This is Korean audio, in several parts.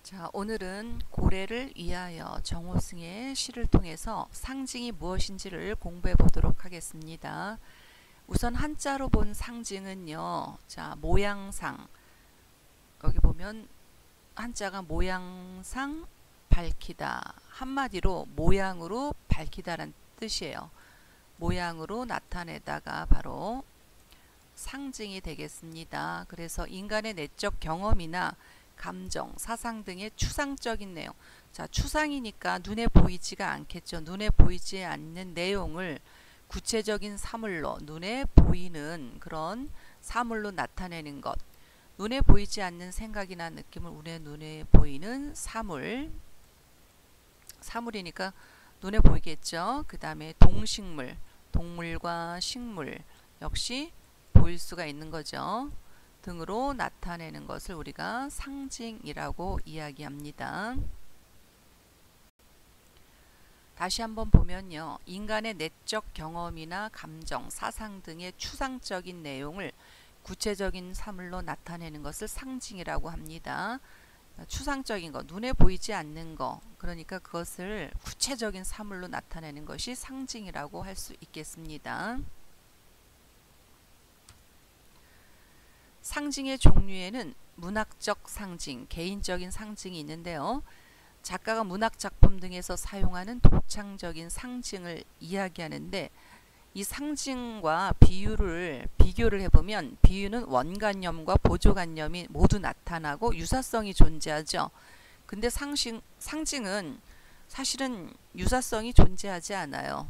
자, 오늘은 고래를 위하여 정호승의 시를 통해서 상징이 무엇인지를 공부해 보도록 하겠습니다. 우선 한자로 본 상징은요. 자, 모양상. 여기 보면 한자가 모양상 밝히다. 한마디로 모양으로 밝히다란 뜻이에요. 모양으로 나타내다가 바로 상징이 되겠습니다. 그래서 인간의 내적 경험이나 감정, 사상 등의 추상적인 내용. 자, 추상이니까 눈에 보이지가 않겠죠. 눈에 보이지 않는 내용을 구체적인 사물로, 눈에 보이는 그런 사물로 나타내는 것. 눈에 보이지 않는 생각이나 느낌을 우리 눈에 보이는 사물. 사물이니까 눈에 보이겠죠. 그 다음에 동식물, 동물과 식물 역시 보일 수가 있는 거죠. 등으로 나타내는 것을 우리가 상징이라고 이야기합니다. 다시 한번 보면요. 인간의 내적 경험이나 감정, 사상 등의 추상적인 내용을 구체적인 사물로 나타내는 것을 상징이라고 합니다. 추상적인 거, 눈에 보이지 않는 거, 그러니까 그것을 구체적인 사물로 나타내는 것이 상징이라고 할 수 있겠습니다. 상징의 종류에는 문학적 상징, 개인적인 상징이 있는데요. 작가가 문학 작품 등에서 사용하는 독창적인 상징을 이야기하는데 이 상징과 비교를 해보면 비유는 원관념과 보조관념이 모두 나타나고 유사성이 존재하죠. 근데 상징은 사실은 유사성이 존재하지 않아요.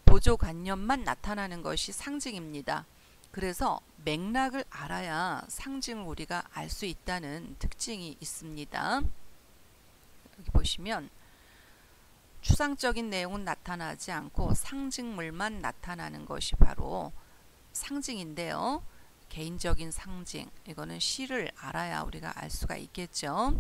보조관념만 나타나는 것이 상징입니다. 그래서 맥락을 알아야 상징을 우리가 알 수 있다는 특징이 있습니다. 여기 보시면 추상적인 내용은 나타나지 않고 상징물만 나타나는 것이 바로 상징인데요. 개인적인 상징, 이거는 시를 알아야 우리가 알 수가 있겠죠.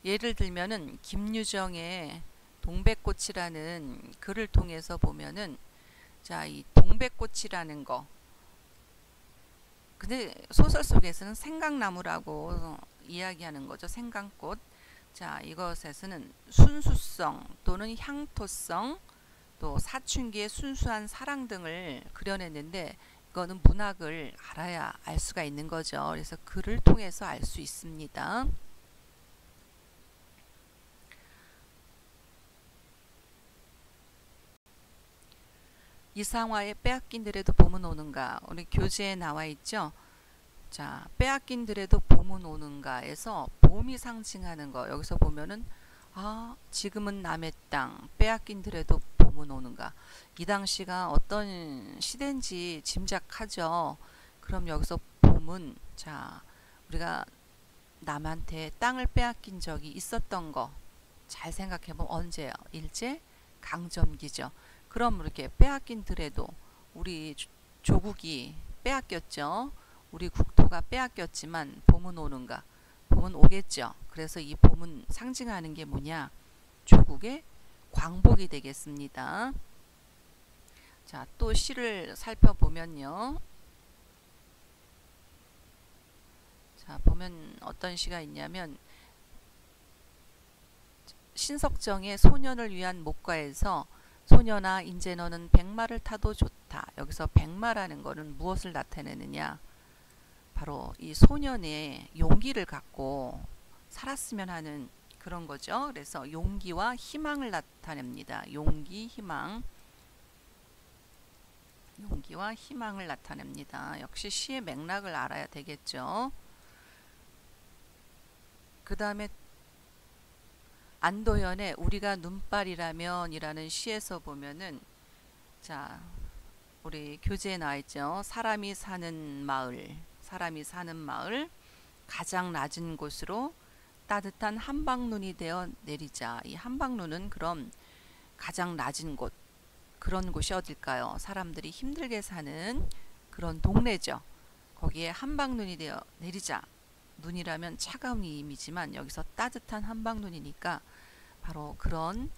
예를 들면은 김유정의 동백꽃이라는 글을 통해서 보면은 자, 이 동백꽃이라는 거. 근데 소설 속에서는 생강나무라고 이야기하는 거죠. 생강꽃. 자, 이것에서는 순수성 또는 향토성 또 사춘기의 순수한 사랑 등을 그려냈는데 이거는 문학을 알아야 알 수가 있는 거죠. 그래서 글을 통해서 알 수 있습니다. 이상화의 빼앗긴 들에도 봄은 오는가 우리 교재에 나와 있죠. 자, 빼앗긴 들에도 봄은 오는가에서 봄이 상징하는 거 여기서 보면은 지금은 남의 땅 빼앗긴 들에도 봄은 오는가 이 당시가 어떤 시대인지 짐작하죠. 그럼 여기서 봄은 자 우리가 남한테 땅을 빼앗긴 적이 있었던 거 잘 생각해보면 언제요? 일제 강점기죠. 그럼 이렇게 빼앗긴 들에도 우리 조국이 빼앗겼죠. 우리 국토가 빼앗겼지만 봄은 오는가? 봄은 오겠죠. 그래서 이 봄은 상징하는 게 뭐냐? 조국의 광복이 되겠습니다. 자, 또 시를 살펴보면요. 자, 보면 어떤 시가 있냐면 신석정의 소년을 위한 목가에서 소년아 인제 너는 백마를 타도 좋다. 여기서 백마라는 거는 무엇을 나타내느냐? 바로 이 소년의 용기를 갖고 살았으면 하는 그런 거죠. 그래서 용기와 희망을 나타냅니다. 용기, 희망. 용기와 희망을 나타냅니다. 역시 시의 맥락을 알아야 되겠죠. 그 다음에 안도현의 우리가 눈발이라면 이라는 시에서 보면은 자 우리 교재에 나와 있죠. 사람이 사는 마을 가장 낮은 곳으로 따뜻한 한방눈이 되어 내리자. 이 한방눈은 그럼 가장 낮은 곳 그런 곳이 어딜까요? 사람들이 힘들게 사는 그런 동네죠. 거기에 한방눈이 되어 내리자. 눈이라면 차가운 의미지만 여기서 따뜻한 한방눈이니까 바로 그런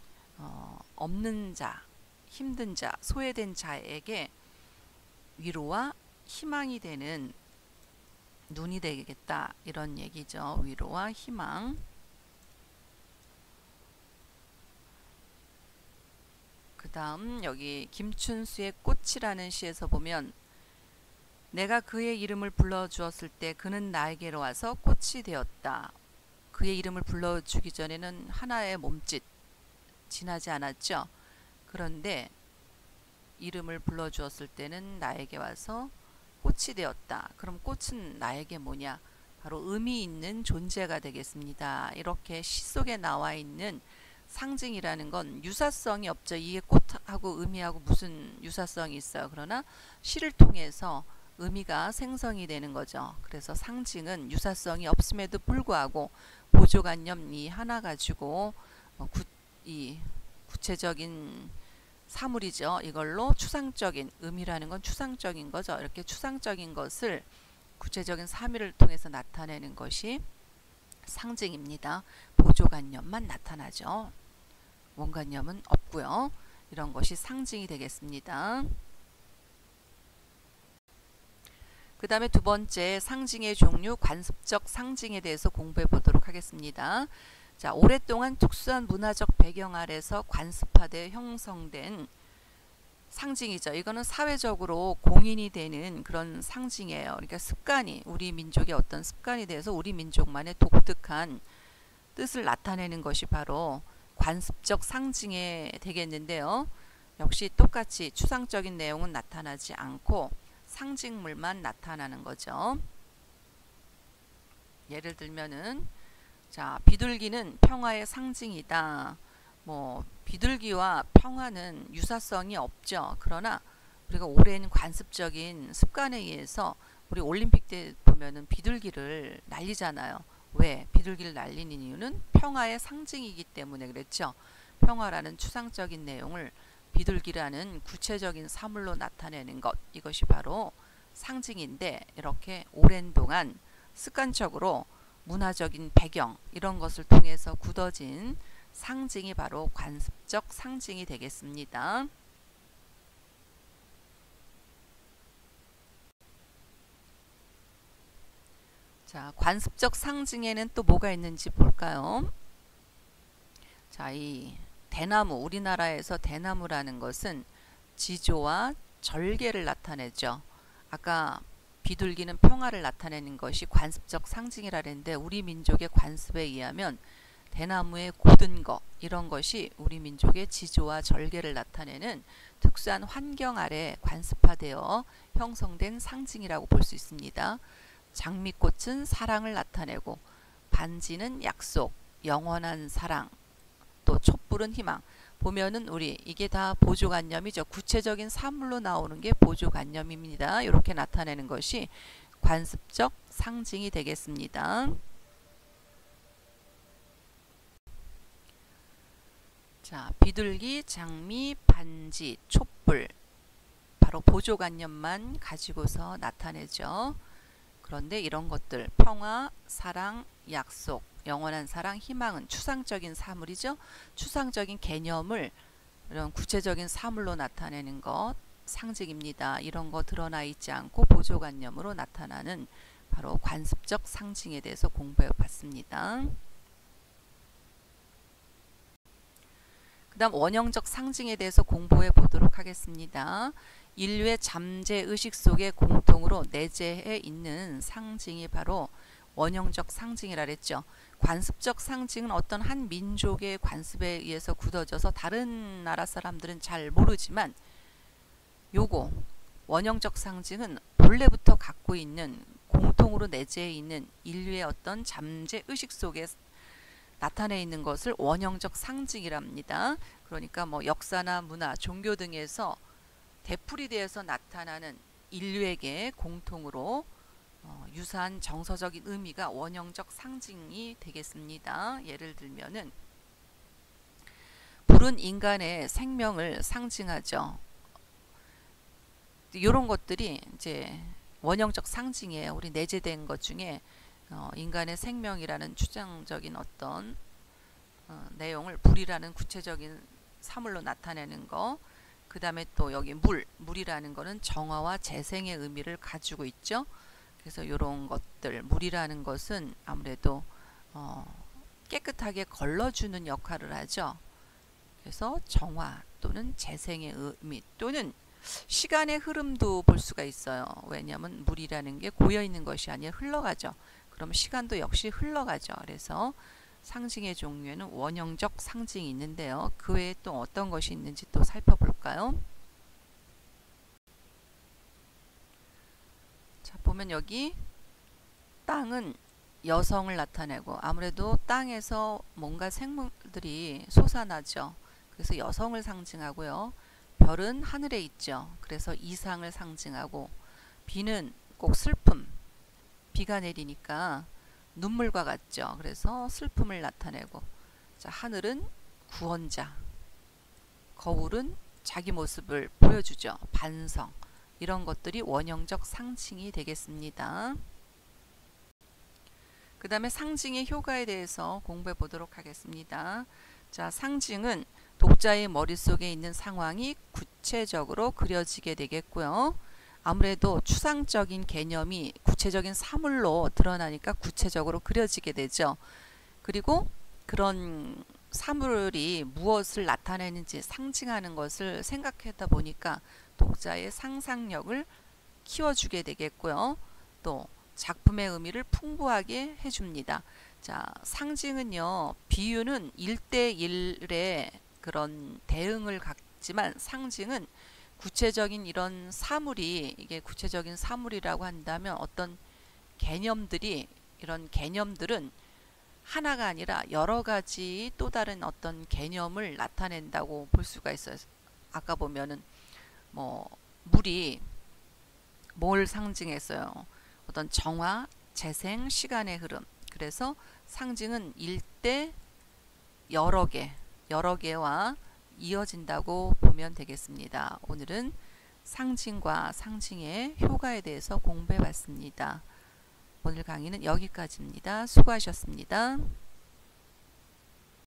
없는 자, 힘든 자, 소외된 자에게 위로와 희망이 되는 눈이 되겠다 이런 얘기죠. 위로와 희망. 그 다음 여기 김춘수의 꽃이라는 시에서 보면 내가 그의 이름을 불러주었을 때 그는 나에게로 와서 꽃이 되었다. 그의 이름을 불러주기 전에는 하나의 몸짓 지나지 않았죠. 그런데 이름을 불러주었을 때는 나에게 와서 꽃이 되었다. 그럼 꽃은 나에게 뭐냐? 바로 의미 있는 존재가 되겠습니다. 이렇게 시 속에 나와 있는 상징이라는 건 유사성이 없죠. 이게 꽃하고 의미하고 무슨 유사성이 있어요. 그러나 시를 통해서 의미가 생성이 되는 거죠. 그래서 상징은 유사성이 없음에도 불구하고 보조관념 이 하나 가지고 이 구체적인 사물이죠. 이걸로 추상적인 의미라는 건 추상적인 거죠. 이렇게 추상적인 것을 구체적인 사물을 통해서 나타내는 것이 상징입니다. 보조관념만 나타나죠. 원관념은 없고요. 이런 것이 상징이 되겠습니다. 그 다음에 두 번째 상징의 종류 관습적 상징에 대해서 공부해 보도록 하겠습니다. 자, 오랫동안 특수한 문화적 배경 아래서 관습화되어 형성된 상징이죠. 이거는 사회적으로 공인이 되는 그런 상징이에요. 그러니까 습관이 우리 민족의 어떤 습관이 돼서 우리 민족만의 독특한 뜻을 나타내는 것이 바로 관습적 상징에 되겠는데요. 역시 똑같이 추상적인 내용은 나타나지 않고 상징물만 나타나는 거죠. 예를 들면은 자, 비둘기는 평화의 상징이다. 뭐 비둘기와 평화는 유사성이 없죠. 그러나 우리가 오랜 관습적인 습관에 의해서 우리 올림픽 때 보면은 비둘기를 날리잖아요. 왜? 비둘기를 날리는 이유는 평화의 상징이기 때문에 그랬죠. 평화라는 추상적인 내용을 비둘기라는 구체적인 사물로 나타내는 것, 이것이 바로 상징인데 이렇게 오랜 동안 습관적으로 문화적인 배경 이런 것을 통해서 굳어진 상징이 바로 관습적 상징이 되겠습니다. 자, 관습적 상징에는 또 뭐가 있는지 볼까요? 자, 이 대나무, 우리나라에서 대나무라는 것은 지조와 절개를 나타내죠. 아까 비둘기는 평화를 나타내는 것이 관습적 상징이라 했는데 우리 민족의 관습에 의하면 대나무의 굳은 거 이런 것이 우리 민족의 지조와 절개를 나타내는 특수한 환경 아래 관습화되어 형성된 상징이라고 볼 수 있습니다. 장미꽃은 사랑을 나타내고 반지는 약속, 영원한 사랑, 또 촛불은 희망. 보면은 우리 이게 다 보조관념이죠. 구체적인 사물로 나오는 게 보조관념입니다. 이렇게 나타내는 것이 관습적 상징이 되겠습니다. 자, 비둘기, 장미, 반지, 촛불 바로 보조관념만 가지고서 나타내죠. 그런데 이런 것들 평화, 사랑, 약속, 영원한 사랑, 희망은 추상적인 사물이죠. 추상적인 개념을 이런 구체적인 사물로 나타내는 것 상징입니다. 이런 거 드러나 있지 않고 보조관념으로 나타나는 바로 관습적 상징에 대해서 공부해 봤습니다. 그 다음 원형적 상징에 대해서 공부해 보도록 하겠습니다. 인류의 잠재의식 속에 공통으로 내재해 있는 상징이 바로 원형적 상징이라 그랬죠. 관습적 상징은 어떤 한 민족의 관습에 의해서 굳어져서 다른 나라 사람들은 잘 모르지만 요거 원형적 상징은 본래부터 갖고 있는 공통으로 내재해 있는 인류의 어떤 잠재의식 속에 나타내 있는 것을 원형적 상징이랍니다. 그러니까 뭐 역사나 문화, 종교 등에서 되풀이되어서 나타나는 인류에게 공통으로 유사한 정서적인 의미가 원형적 상징이 되겠습니다. 예를 들면은 불은 인간의 생명을 상징하죠. 이런 것들이 이제 원형적 상징이에요. 우리 내재된 것 중에 인간의 생명이라는 추상적인 어떤 내용을 불이라는 구체적인 사물로 나타내는 거. 그 다음에 또 여기 물이라는 거는 정화와 재생의 의미를 가지고 있죠. 그래서 이런 것들, 물이라는 것은 아무래도 깨끗하게 걸러주는 역할을 하죠. 그래서 정화 또는 재생의 의미 또는 시간의 흐름도 볼 수가 있어요. 왜냐하면 물이라는 게 고여있는 것이 아니라 흘러가죠. 그럼 시간도 역시 흘러가죠. 그래서 상징의 종류에는 원형적 상징이 있는데요. 그 외에 또 어떤 것이 있는지 또 살펴볼까요? 자, 보면 여기 땅은 여성을 나타내고 아무래도 땅에서 뭔가 생물들이 솟아나죠. 그래서 여성을 상징하고요. 별은 하늘에 있죠. 그래서 이상을 상징하고 비는 꼭 슬픔, 비가 내리니까 눈물과 같죠. 그래서 슬픔을 나타내고 자, 하늘은 구원자, 거울은 자기 모습을 보여주죠. 반성, 이런 것들이 원형적 상징이 되겠습니다. 그 다음에 상징의 효과에 대해서 공부해 보도록 하겠습니다. 자, 상징은 독자의 머릿속에 있는 상황이 구체적으로 그려지게 되겠고요. 아무래도 추상적인 개념이 구체적인 사물로 드러나니까 구체적으로 그려지게 되죠. 그리고 그런 사물이 무엇을 나타내는지 상징하는 것을 생각하다 보니까 독자의 상상력을 키워주게 되겠고요. 또 작품의 의미를 풍부하게 해줍니다. 자, 상징은요, 비유는 1대1의 그런 대응을 갖지만 상징은 구체적인 이런 사물이, 이게 구체적인 사물이라고 한다면 어떤 개념들이, 이런 개념들은 하나가 아니라 여러 가지 또 다른 어떤 개념을 나타낸다고 볼 수가 있어요. 아까 보면은 뭐 물이 뭘 상징했어요? 어떤 정화, 재생, 시간의 흐름. 그래서 상징은 일대 여러 개와 이어진다고 보면 되겠습니다. 오늘은 상징과 상징의 효과에 대해서 공부해 봤습니다. 오늘 강의는 여기까지입니다. 수고하셨습니다.